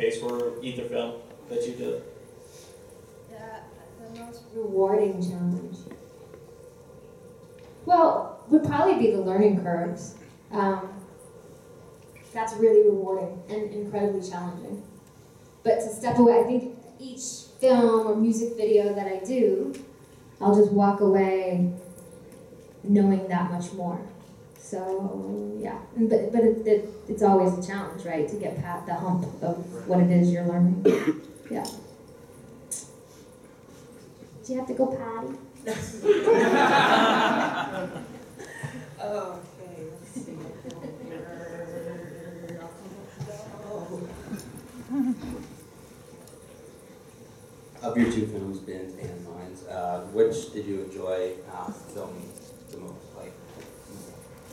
case for either film that you did? The most rewarding challenge. Well, would probably be the learning curves. That's really rewarding and incredibly challenging. But to step away, I think each film or music video that I do, I'll just walk away knowing that much more. So yeah, but it's always a challenge, right? To get past the hump of what it is you're learning. Yeah. Do you have to go potty? Okay, let's see. Of your two films, Bins and Mines, which did you enjoy filming the most? Like,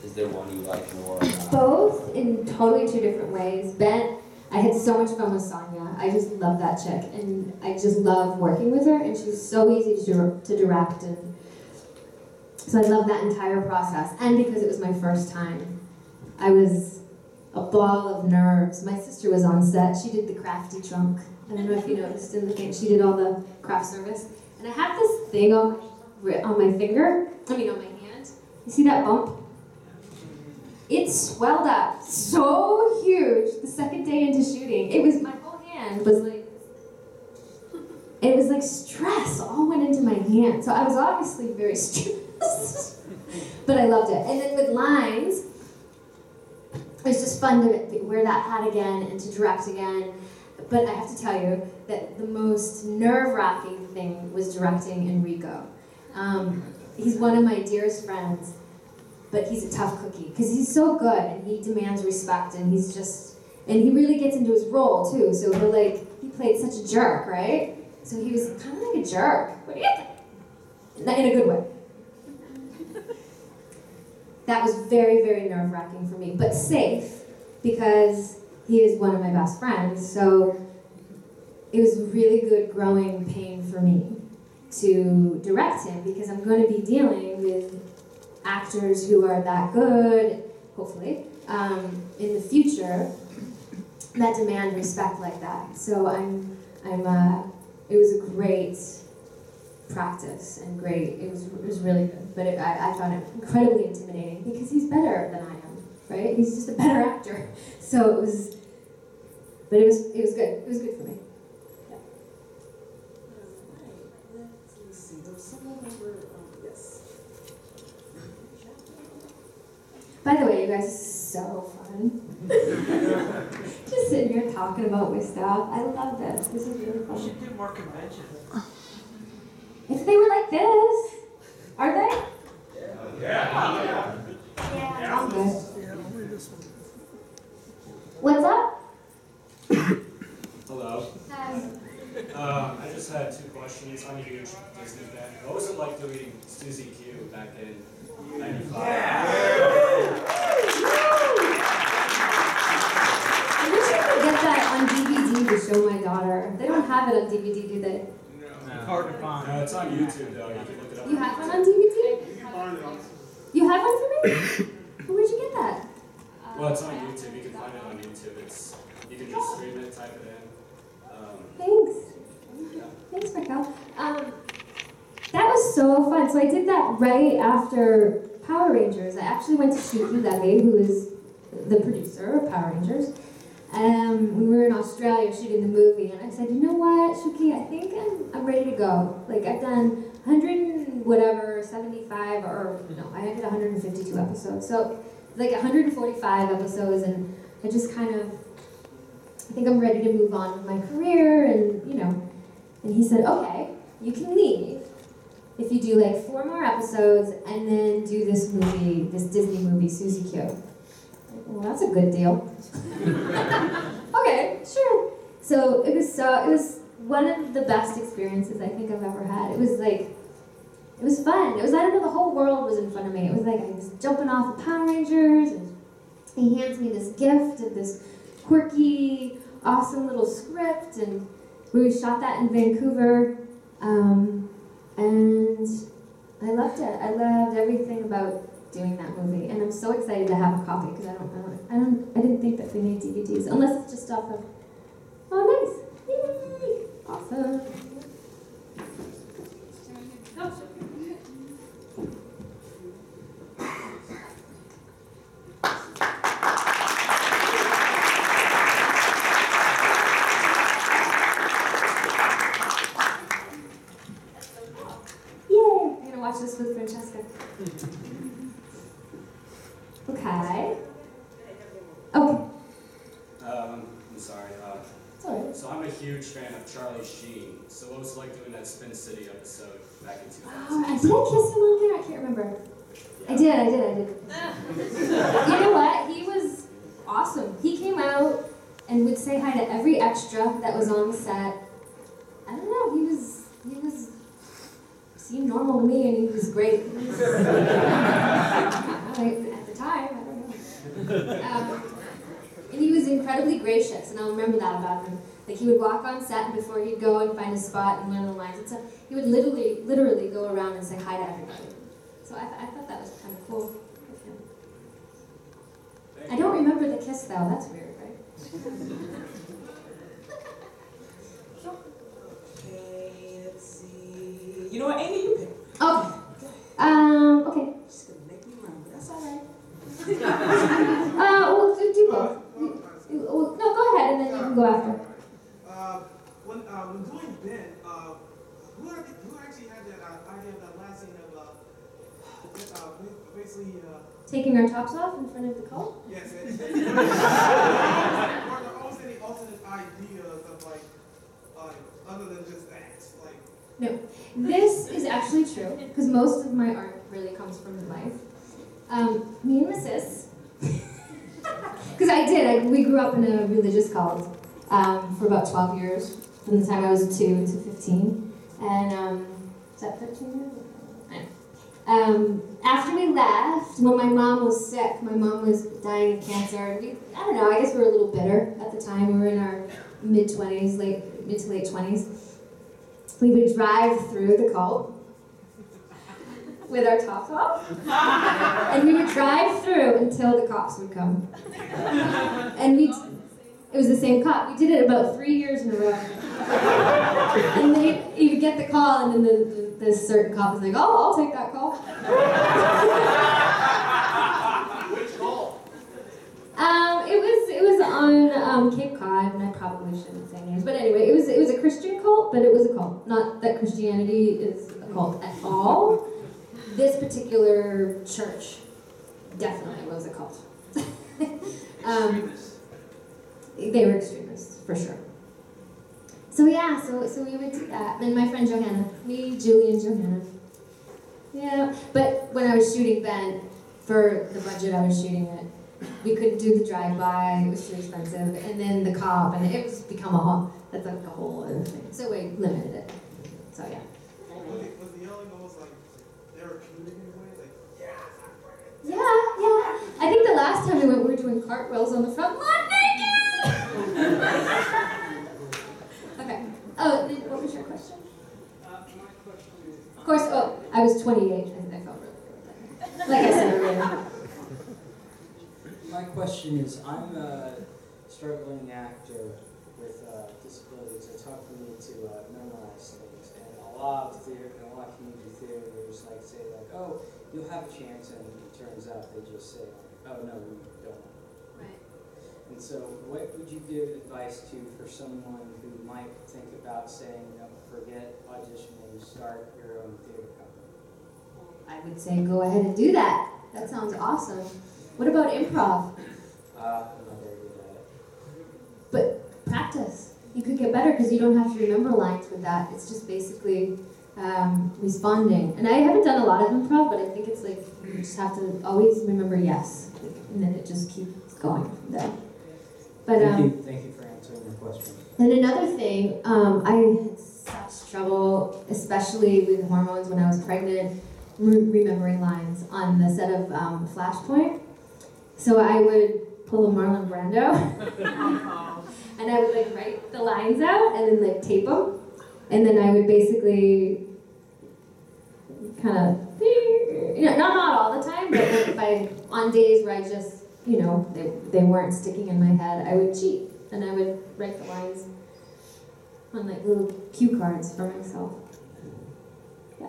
is there one you like more? Both in totally two different ways. Ben, I had so much fun with Sonia. I just love that chick, and I just love working with her, and she's so easy to direct, and so I love that entire process. And because it was my first time, I was a ball of nerves. My sister was on set. She did the crafty trunk. I don't know if you noticed in the thing. She did all the craft service. And I have this thing on my finger. On my hand. You see that bump? It swelled up so huge the second day into shooting. It was, my whole hand was like, it was like stress all went into my hand. So I was obviously very stressed. But I loved it. And then with lines, it was just fun to wear that hat again and to direct again. But I have to tell you that the most nerve-wracking thing was directing Enrico. He's one of my dearest friends, but he's a tough cookie because he's so good and he demands respect, and and he really gets into his role too. So he played such a jerk, right? So he was kind of like a jerk. What do you think? In a good way. That was very, very nerve-wracking for me, but safe because he is one of my best friends. So it was really good growing pain for me to direct him because I'm going to be dealing with actors who are that good, hopefully, in the future that demand respect like that. So it was a great practice and great. It was really good, but I found it incredibly intimidating because he's better than I am, right? He's just a better actor. So it was good. It was good for me. Yeah. Let's see. There's someone over. Yes. By the way, you guys, this is so fun. Just sitting here talking about my stuff. I love this. This is really fun. We should do more conventions. If they were like this, are they? Yeah. Yeah, I'm good. What's up? Hello. Hi. I just had two questions. I'm a huge Disney fan. What was it like doing Suzy Q back in '95? I wish I could get that on DVD to show my daughter. They don't have it on DVD, do they? It's hard to find. No, it's on YouTube though. You can look it up. You have one on DVD? You have one for me? Where'd you get that? Well, it's on YouTube. You can find it on YouTube. You can just stream it, type it in. Thanks. Yeah. Thanks, Raquel. That was so fun. So I did that right after Power Rangers. I actually went to shoot with Debbie, who is the producer of Power Rangers. We were in Australia shooting the movie, and I said, you know what, Shuki, I think I'm ready to go. Like, I've done 100 and whatever, 75, or no, I did 152 episodes. So, like 145 episodes, and I just kind of, I think I'm ready to move on with my career, and and he said, okay, you can leave if you do like 4 more episodes and then do this movie, this Disney movie, Suzy Q. Well, that's a good deal. Okay, sure. So it was one of the best experiences I think I've ever had. It was fun. I don't know, the whole world was in front of me. It was like I was jumping off the Power Rangers, and he hands me this gift of this quirky, awesome little script, and we shot that in Vancouver, and I loved it. I loved everything about doing that movie, and I'm so excited to have a copy because I didn't think that they made DVDs unless it's just off of. Oh Okay. Okay. I'm sorry. Sorry. So I'm a huge fan of Charlie Sheen. So what was it like doing that Spin City episode back in 2000? Oh, did I kiss him on there? I can't remember. I did. You know what? He was awesome. He came out and would say hi to every extra that was on the set. I don't know, he seemed normal to me, and he was great. At the time, I don't know. And he was incredibly gracious, and I'll remember that about him. Like, he would walk on set, and before he'd go and find a spot and learn the lines and stuff, he would literally go around and say hi to everybody. So I thought that was kind of cool with him. I don't remember the kiss, though. That's weird, right? Okay, let's see. You know what, Amy, you pick. Okay. Okay. She's gonna make me run, but that's all right. We'll do both. No, go ahead, and then you can go after. When doing Ben, who actually had that idea of that last scene of basically Taking our tops off in front of the cult? yes, were there always any alternate ideas of like other than just that, like? No. This is actually true, because most of my art really comes from life. Me and Mrs. Because we grew up in a religious cult for about 12 years, from the time I was 2 to 15. And, is that 13 years? After we left, when my mom was sick, my mom was dying of cancer. I don't know, I guess we were a little bitter at the time. We were in our mid to late 20s. We would drive through the cult with our tops off, and we would drive through until the cops would come. And it was the same cop. We did it about 3 years in a row. And you would get the call, and then this certain cop was like, "Oh, I'll take that call." Which call? It was on Cape Cod, and I probably shouldn't say names, but anyway, it was a Christian cult, but it was a cult. Not that Christianity is a cult at all. This particular church definitely was a cult. They were extremists, for sure. So yeah, so we would do that. And my friend Johanna, me, Julie, and Johanna. Yeah, but when I was shooting Ben, for the budget I was shooting it, we couldn't do the drive-by, it was too expensive, and then the cop, and it was become that's like a whole other thing. So we limited it. So yeah. Was the yelling almost like therapeutic in a way? Like, Yeah. I think the last time we went, we were doing cartwheels on the front lawn naked! Okay. Oh, what was your question? My question is... Of course, I was 28, and I felt really good with that. Like I said earlier. My question is, I'm a struggling actor with disabilities. It's hard for me to memorize things, and a lot of theater, and a lot of community theaters say oh, you'll have a chance, and it turns out they just say, oh no, we don't. Right. And so, what would you give advice for someone who might think about saying, no, forget auditioning, start your own theater company? I would say go ahead and do that. That sounds awesome. What about improv? I'm not very good at it. But practice. You could get better because you don't have to remember lines with that. It's just basically responding. And I haven't done a lot of improv, but I think it's like you just have to always remember yes, and then it just keeps going from there. But Thank you for answering your question. and another thing, I had such trouble, especially with hormones when I was pregnant, remembering lines on the set of Flashpoint. So I would pull a Marlon Brando, and I would write the lines out and then tape them, and then I would basically kind of, not all the time, but on days where I just, they weren't sticking in my head, I would cheat, and I would write the lines on little cue cards for myself. Yeah.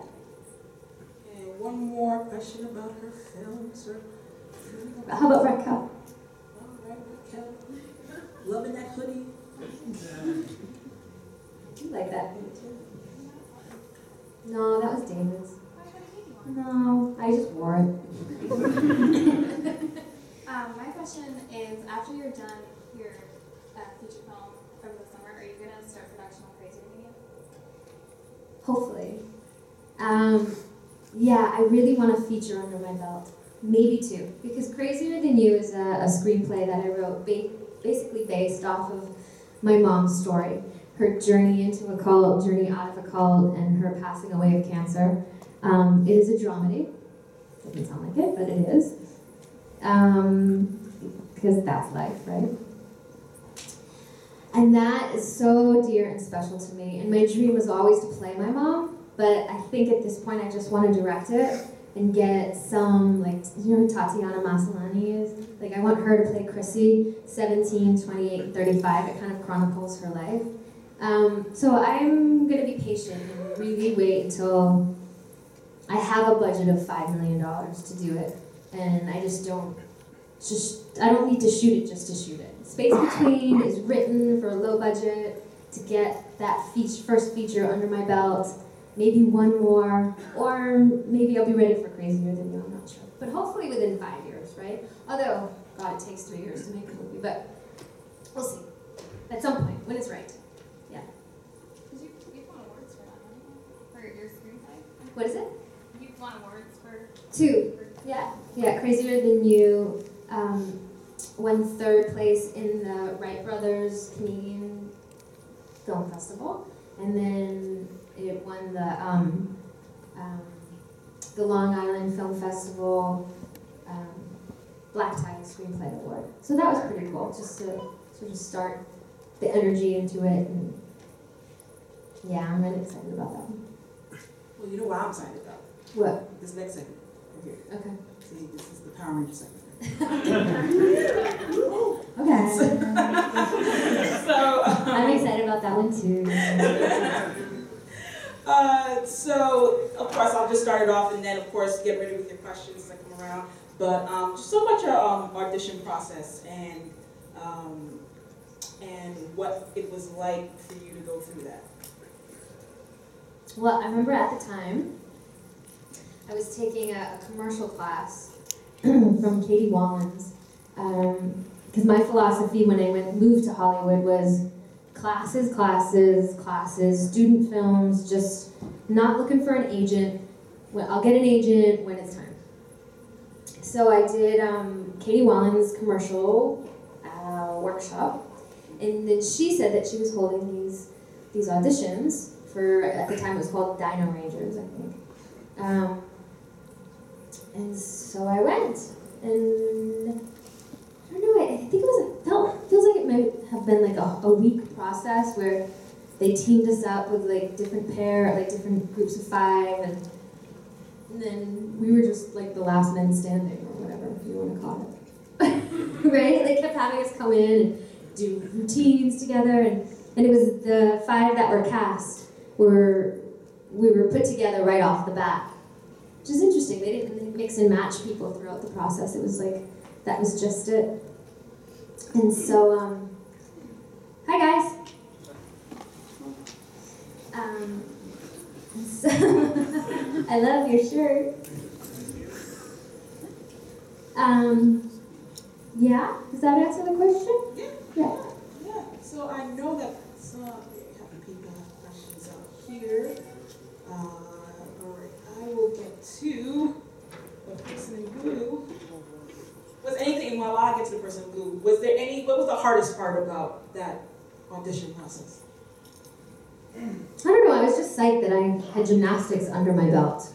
And one more question about her films. How about Raquel? All right, Raquel. Loving that hoodie. You like that hoodie too? No, that was David's. No, I just wore to start production on Crazy Than You? Hopefully. Yeah, I really want a feature under my belt. Maybe two. Because Crazier Than You is a screenplay that I wrote basically based off of my mom's story. Her journey into a cult, journey out of a cult, and her passing away of cancer. It is a dramedy. Doesn't sound like it, but it is. Because that's life, right? And that is so dear and special to me. And my dream was always to play my mom, but I think at this point I just want to direct it and get some, like, you know who Tatiana Maslany is? Like, I want her to play Chrissy, 17, 28, 35. It kind of chronicles her life. So I'm going to be patient and really wait until I have a budget of $5 million to do it. And I don't need to shoot it just to shoot it. Space Between is written for a low budget to get that first feature under my belt, maybe one more, or maybe I'll be ready for Crazier Than You, I'm not sure. But hopefully within 5 years, right? Although, God, it takes 3 years to make a movie, but we'll see. At some point, when it's right. Yeah. Because you've won awards for that, haven't you? For your screenplay? What is it? You've won awards for... 2. Yeah, Crazier Than You won 3rd place in the Wright Brothers Canadian Film Festival, and then it won the Long Island Film Festival Black Tie Screenplay Award. So that was pretty cool, just to sort of start the energy into it, and yeah, I'm really excited about that one. Well, you know what I'm excited about? What? This next segment. Right here. Okay. See, this is the Power Ranger segment. Okay. So, I'm excited about that one too. So, of course, I'll just start it off, and then, of course, get ready with your questions as I come around. But just talk about your audition process and what it was like for you to go through that. Well, I remember at the time, I was taking a commercial class from Katie Wallens, because my philosophy when I moved to Hollywood was classes, student films, just not looking for an agent. Well, I'll get an agent when it's time. So I did Katie Wallens' commercial workshop, and then she said that she was holding these auditions for, at the time it was called Dino Rangers, I think. And so I went, and I don't know, I think it feels like it might have been like a week process where they teamed us up with like different groups of 5, and then we were just like the last men standing, or whatever you want to call it. Right? They kept having us come in and do routines together, and it was the 5 that were cast we were put together right off the bat. Which is interesting. They didn't mix and match people throughout the process. It was like, that was just it. And so, hi guys. So I love your shirt. Yeah, does that answer the question? Yeah. So I know that some people have questions out here. Alright, I will get to the person in blue. Was anything, while I get to the person in blue, what was the hardest part about that audition process? I don't know, I was just psyched that I had gymnastics under my belt.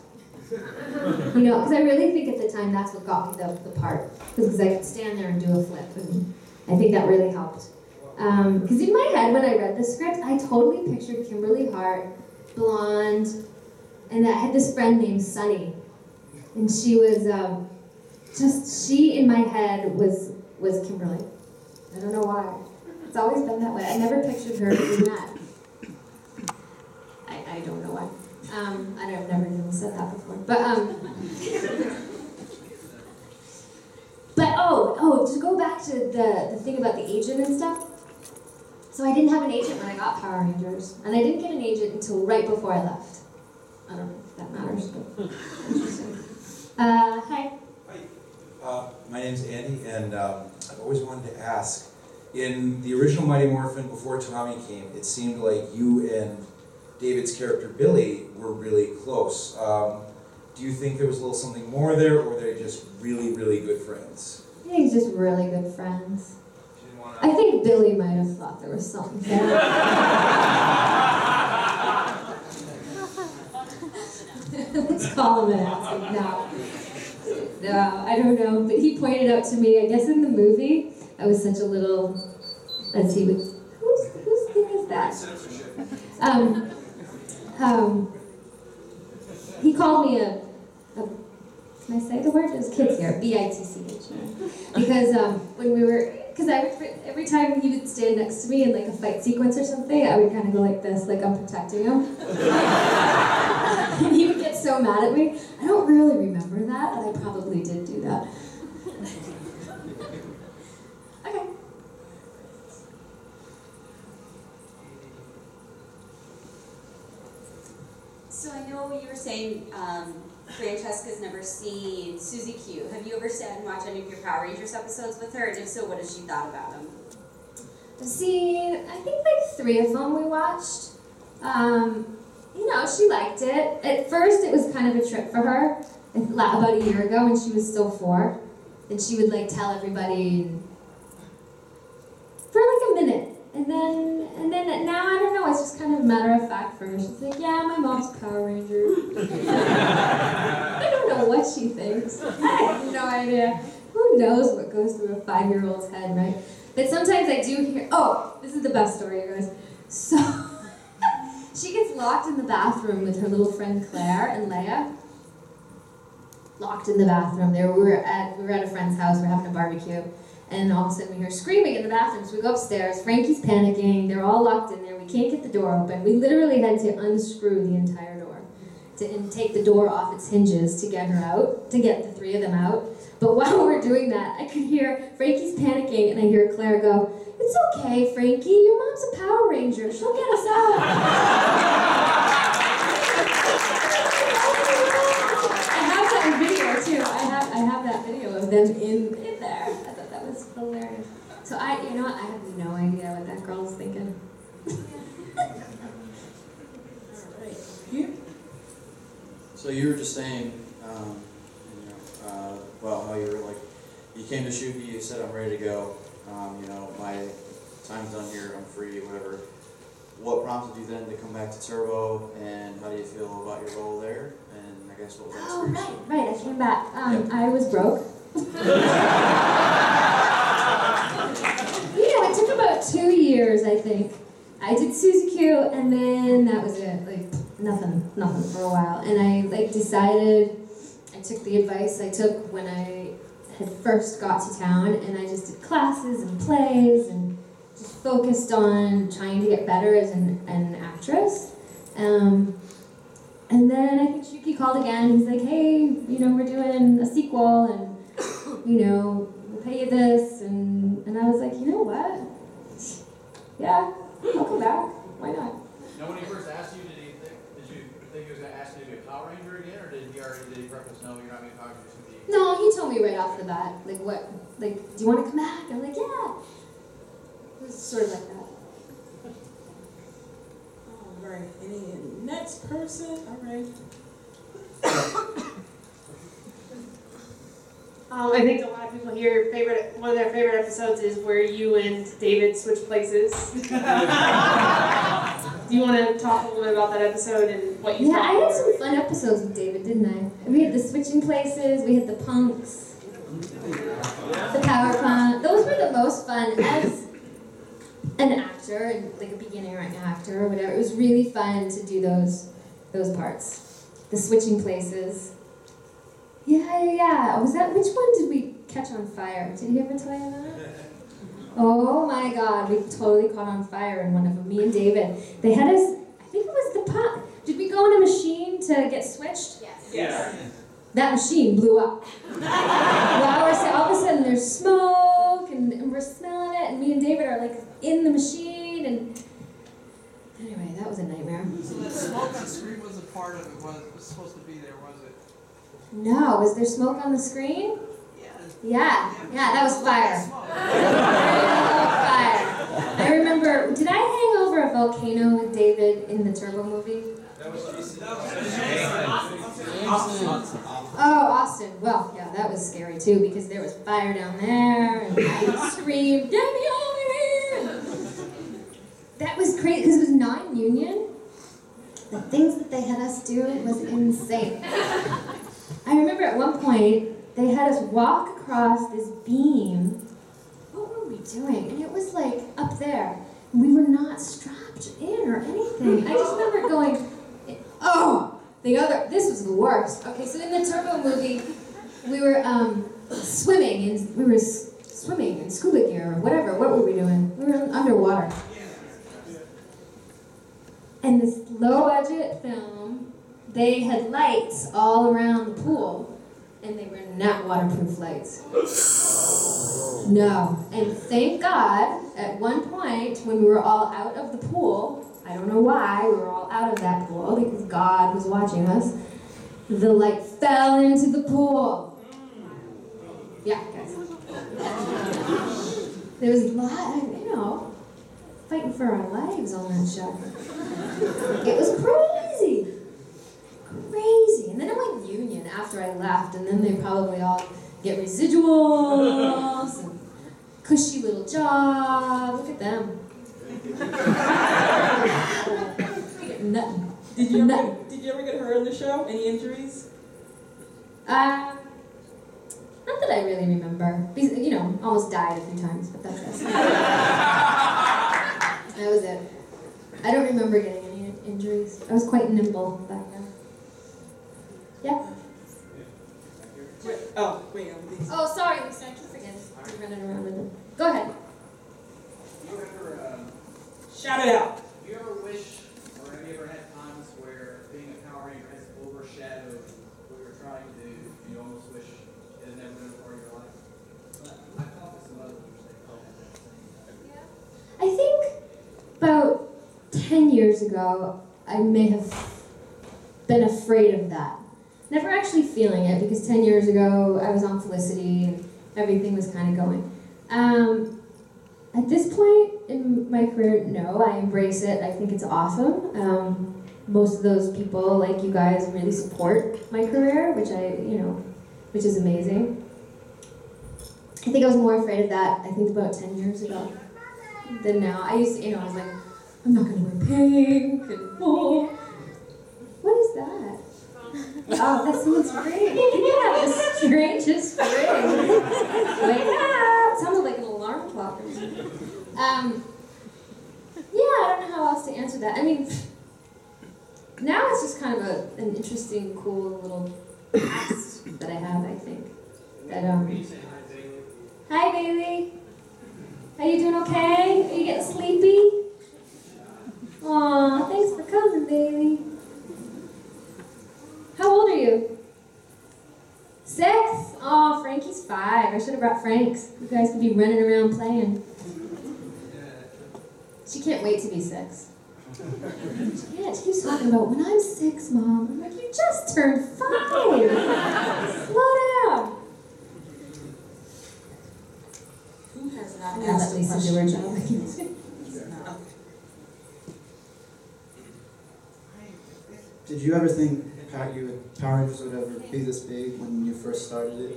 You know, because I really think at the time that's what got me the part. Because I could stand there and do a flip, and I think that really helped. Because in my head, when I read the script, I totally pictured Kimberly Hart, blonde, and I had this friend named Sunny. And she was, she in my head was Kimberly. I don't know why. It's always been that way. I never pictured her doing that. I don't know why. I've never even said that before. But to go back to the thing about the agent and stuff. So I didn't have an agent when I got Power Rangers, and I didn't get an agent until right before I left. I don't know if that matters, but interesting. Hi. Hi. My name's Andy, and I've always wanted to ask, in the original Mighty Morphin, before Tommy came, it seemed like you and David's character Billy were really close. Do you think there was a little something more there, or were they just really, really good friends? I think just really good friends. I think Billy might have thought there was something there. Let's call him and ask him. No, I don't know. But he pointed out to me, I guess in the movie, I was such a little, as he would, whose thing is that? He called me a can I say the word? There's kids here, B-I-T-C-H. Because when we were, because every time he would stand next to me in like a fight sequence or something, I would kind of go like this, like I'm protecting him. And he would get so mad at me. I don't really remember that, but I probably did do that. Okay. So I know you were saying Francesca's never seen Susie Q. Have you ever sat and watched any of your Power Rangers episodes with her? And if so, what has she thought about them? I've seen, I think like 3 of them we watched. You know, she liked it. At first it was kind of a trip for her, about a year ago when she was still 4. And she would like tell everybody for like a minute. And then now, I don't know, it's just kind of matter of fact for her. She's like, yeah, my mom's a Power Ranger. I don't know what she thinks. I have no idea. Who knows what goes through a 5-year-old's head, right? But sometimes I do hear, oh, this is the best story, you guys. So, she gets locked in the bathroom with her little friend Claire and Leia. Locked in the bathroom. We were at a friend's house, we were having a barbecue. And all of a sudden we hear screaming in the bathroom, so we go upstairs. Frankie's panicking, they're all locked in there, we can't get the door open. We literally had to unscrew the entire door and take the door off its hinges to get her out, to get the 3 of them out. But while we're doing that, I could hear Frankie's panicking, and I hear Claire go, "It's okay, Frankie, your mom's a Power Ranger, she'll get us out." I have that in video too, I have that video of them in there. I thought that was hilarious. So you know what, I have no idea what that girl's thinking. So you were just saying, well, how you were like, you came to shoot me, you said, I'm ready to go, my time's done here, I'm free, whatever. What prompted you then to come back to Turbo, and how do you feel about your role there? And I guess what was that experience? Right, I came back. I was broke. It took about 2 years, I think. I did Susie Q, and then that was it. Like, nothing for a while. And I decided, I took the advice I took when I had first got to town, and I just did classes and plays, and just focused on trying to get better as an actress. And then I think Shuki called again. He's like, hey, we're doing a sequel, and, we'll pay you this. And I was like, you know what? Yeah, I'll come back. Why not? Now, when he first asked you, did you think he was going to ask you to be a Power Ranger again, or did he preface, no, you're not going to Power Ranger? No, he told me right off the bat, like, what? Like, do you want to come back? I'm like, yeah. It was sort of like that. All right, any next person? All right. I think a lot of people here, one of their favorite episodes is where you and David switch places. Do you want to talk a little bit about that episode and what you thought? Yeah, I had some fun episodes with David, didn't I? We had the switching places, we had the punks, the power punk. Those were the most fun as an actor, like a beginning actor or whatever. It was really fun to do those parts. The switching places. Yeah. Was that, which one did we catch on fire? Did he ever tell you that? Oh my God, we totally caught on fire in one of them, me and David. They had us, I think it was the pot. Did we go in a machine to get switched? Yes. Yes. That machine blew up. Well, all of a sudden there's smoke, and we're smelling it, and me and David are like in the machine, and anyway, that was a nightmare. So the smoke on screen was a part of it, was supposed to be there, was it? No, was there smoke on the screen? Yeah. Yeah, that was fire. Fire. volcano with David in the Turbo movie? Oh, Austin. Well, yeah, that was scary too because there was fire down there and I screamed, "Get me over here!" That was crazy because it was non-union. The things that they had us do was insane. I remember at one point they had us walk across this beam. What were we doing? And it was like up there. We were not strapped in or anything. I just remember going, oh! This was the worst. Okay, so in the Turbo movie, we were swimming in scuba gear or whatever. What were we doing? We were underwater. And this low-budget film, they had lights all around the pool, and they were not waterproof lights. No. And thank God, at one point, when we were all out of the pool, I don't know why we were all out of that pool, because God was watching us, the light fell into the pool. Yeah, guys. There was a lot, fighting for our lives on that show. It was crazy. Crazy. And then it went union after I left, and then they probably all get residuals and cushy little job. Look at them. Nothing. Did you ever get hurt in the show? Any injuries? Not that I really remember. Because, almost died a few times, but that's it. That was it. I don't remember getting any injuries. I was quite nimble back then. Yeah? Oh, wait, these. Oh, sorry, Lisa. I keep forgetting. I'm running around with them. Go ahead. Do you ever, Shout it out. do you ever wish, or have you ever had times where being a Power Ranger has overshadowed what you're trying to do? You almost wish it had never been a part of your life? I thought that some others felt that same. I think about 10 years ago, I may have been afraid of that. Never actually feeling it, because 10 years ago, I was on Felicity and everything was kind of going. At this point in my career, no, I embrace it. I think it's awesome. Most of those people, like you guys, really support my career, which is amazing. I think I was more afraid of that, I think about 10 years ago than now. I used to, I was like, I'm not gonna wear pink and full. What is that? Oh, that sounds great. You have the strangest ring. Wake up! It sounded like an alarm clock or something. Yeah, I don't know how else to answer that. I mean, now it's just kind of an interesting, cool little past that I have, I think. That, Hi, Bailey. Are you doing okay? Are you getting sleepy? Aw, thanks for coming, Bailey. How old are you? 6? Oh, Frankie's 5. I should have brought Franks. You guys could be running around playing. She can't wait to be 6. Yeah, she keeps talking about, when I'm 6, Mom. I'm like, you just turned 5. Slow down. Who has not I'm gonna asked let a Lisa do her question? job. Did you ever think Power Rangers would ever be this big when you first started it?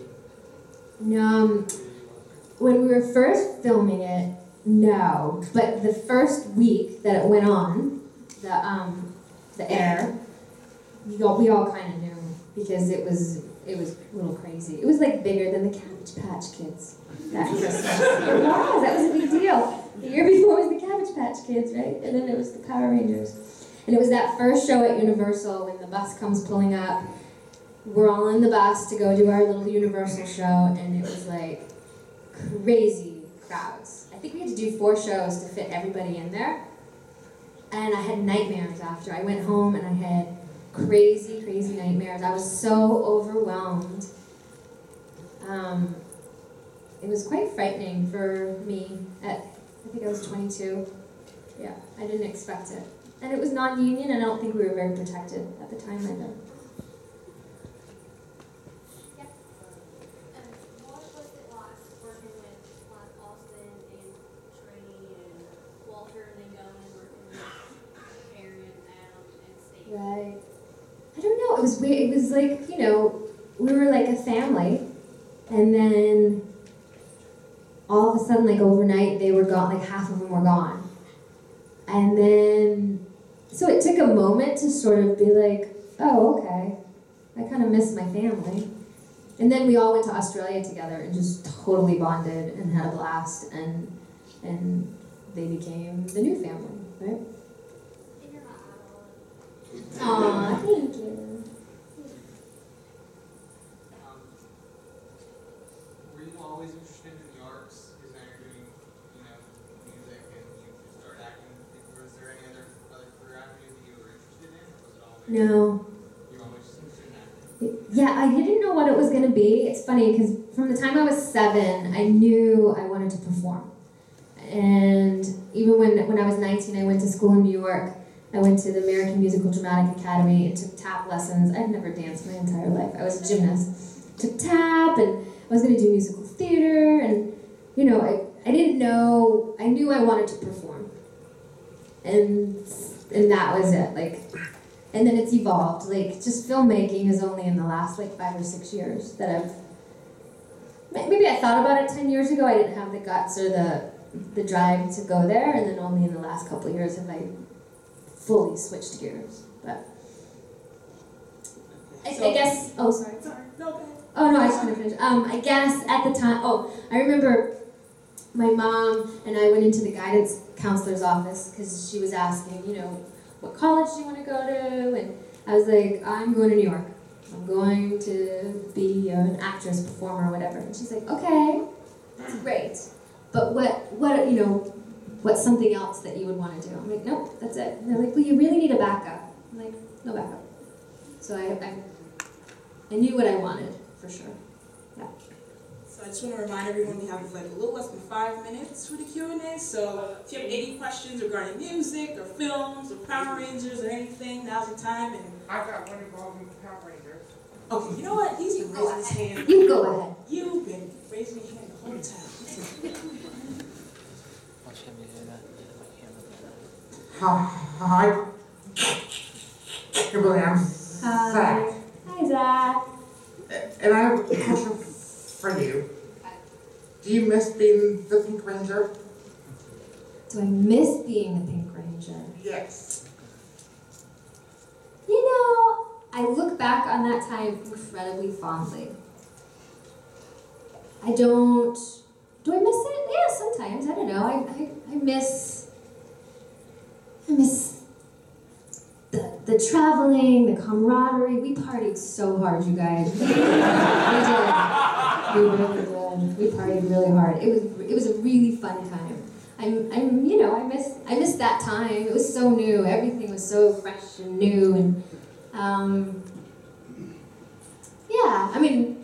When we were first filming it, no. But the first week that it went on, the air, we all kind of knew because it was a little crazy. It was like bigger than the Cabbage Patch Kids that Christmas. It was. That was a big deal. The year before was the Cabbage Patch Kids, right? And then it was the Power Rangers. And it was that first show at Universal when the bus comes pulling up. We're all in the bus to go do our little Universal show, and it was like crazy crowds. I think we had to do 4 shows to fit everybody in there. And I had nightmares after. I went home and I had crazy, crazy nightmares. I was so overwhelmed. It was quite frightening for me I think I was 22. Yeah, I didn't expect it. And it was non-union, and I don't think we were very protected at the time either. What was it like working with Austin and Trey and Walter and then going and working with Right. I don't know. It was weird. It was like, you know, we were like a family, and then all of a sudden, like overnight, they were gone. Like half of them were gone, and then so it took a moment to sort of be like, oh, okay, I kind of miss my family. And then we all went to Australia together and just totally bonded and had a blast, and they became the new family, right? Aw, thank you. Were you always interested in the arts? Because now you're doing, you know, music and you started acting. Was there any other career avenues that you were interested in, or was it always? No. You were always just interested in acting. Yeah, I didn't know what it was going to be. It's funny because from the time I was 7, I knew I wanted to perform. And even when I was 19, I went to school in New York. I went to the American Musical Dramatic Academy and took tap lessons. I'd never danced my entire life. I was a gymnast. Took tap, and I was going to do musical theater, and you know, I didn't know. I knew I wanted to perform, and that was it. Like, and then it's evolved. Like, just filmmaking is only in the last like 5 or 6 years that I've. Maybe I thought about it 10 years ago. I didn't have the guts or the drive to go there, and then only in the last couple of years have I fully switched gears. But I guess. Oh, sorry. Sorry, no, go ahead. Oh no, I just want to finish. I guess at the time. Oh, I remember my mom and I went into the guidance counselor's office because she was asking, you know, what college do you want to go to, and I was like, I'm going to New York. I'm going to be an actress, performer, whatever. And she's like, okay, that's great. But what, you know, what's something else that you would want to do? I'm like, nope, that's it. And they're like, well, you really need a backup. I'm like, no backup. So I knew what I wanted, for sure. Yeah. So I just want to remind everyone we have like a little less than 5 minutes for the Q&A. So if you have any questions regarding music or films or Power Rangers or anything, now's the time. And I've got one involving Power Rangers. okay, you know what? He's been raising his hand. You go ahead. You've been raising your hand the whole time. Hi. Kimberly, I'm Zach. Hi, Zach. And I have a question for you. Do you miss being the Pink Ranger? Do I miss being the Pink Ranger? Yes. You know, I look back on that time incredibly fondly. I don't. Do I miss it? Yeah, sometimes. I don't know. I miss the traveling, the camaraderie. We partied so hard, you guys. We did. We really did. We partied really hard. It was a really fun time. I'm you know, I miss that time. It was so new. Everything was so fresh and new, and yeah. I mean,